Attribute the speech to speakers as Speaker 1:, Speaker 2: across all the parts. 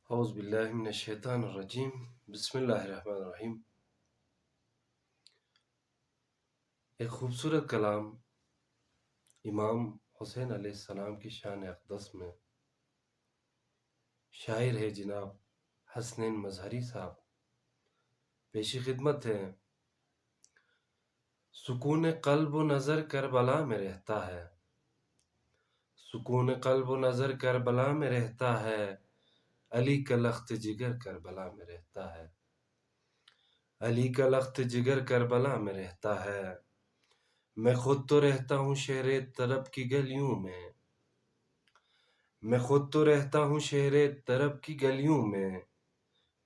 Speaker 1: اعوذ باللہ من الشیطان الرجیم، بسم اللہ الرحمن الرحیم۔ ایک خوبصورت کلام امام حسین علیہ السلام کی شان اقدس میں شاعر ہے جناب حسنین مظہری صاحب، پیش خدمت ہے۔ سکون قلب و نظر کربلا میں رہتا ہے، سکون قلب و نظر کربلا میں رہتا ہے، علی کا لخت جگر کربلا میں رہتا ہے، علی کا لخت جگر کربلا میں رہتا ہے۔ میں خود تو رہتا ہوں شہر طرب کی گلیوں میں، میں خود تو رہتا ہوں شہر طرب کی گلیوں میں،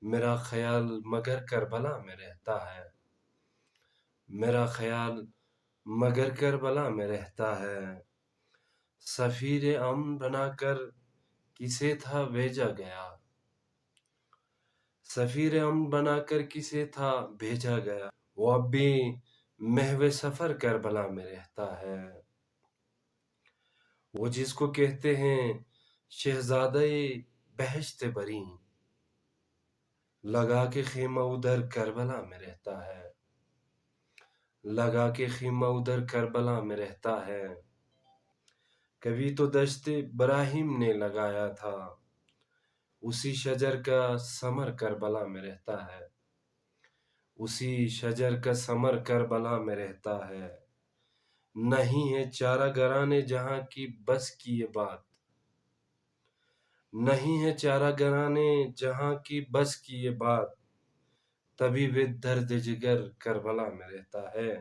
Speaker 1: میرا خیال مگر کربلا میں رہتا ہے، میرا خیال مگر کربلا میں رہتا ہے۔ سفیر امن بنا کر کسے تھا بھیجا گیا، سفیر امن بنا کر کسے تھا بھیجا گیا، وہ اب بھی محو سفر کربلا میں رہتا ہے۔ وہ جس کو کہتے ہیں شہزادہ بہشت بری، لگا کے خیمہ ادھر کربلا میں رہتا ہے، لگا کے خیمہ ادھر کربلا میں رہتا ہے۔ کبھی تو دشت ابراہیم نے لگایا تھا، اسی شجر کا ثمر کربلا میں رہتا ہے، اسی شجر کا ثمر کربلا میں رہتا ہے۔ نہیں ہے چارہ گرانے جہاں کی بس کی یہ بات، نہیں ہے چارہ گرانے جہاں کی بس کی یہ بات، طبیب درد جگر کربلا میں رہتا ہے،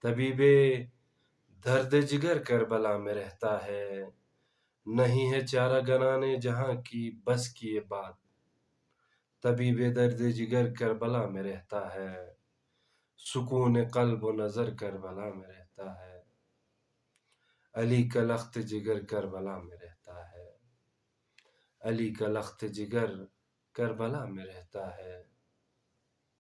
Speaker 1: طبیب درد جگر کربلا میں رہتا ہے۔ نہیں ہے چارہ گرانے جہاں کی بس کی یہ بات، طبیب درد جگر کربلا میں رہتا ہے، سکون قلب و نظر کربلا میں رہتا ہے، علی کا لخت جگر کربلا میں رہتا ہے، علی کا لخت جگر کربلا میں رہتا ہے۔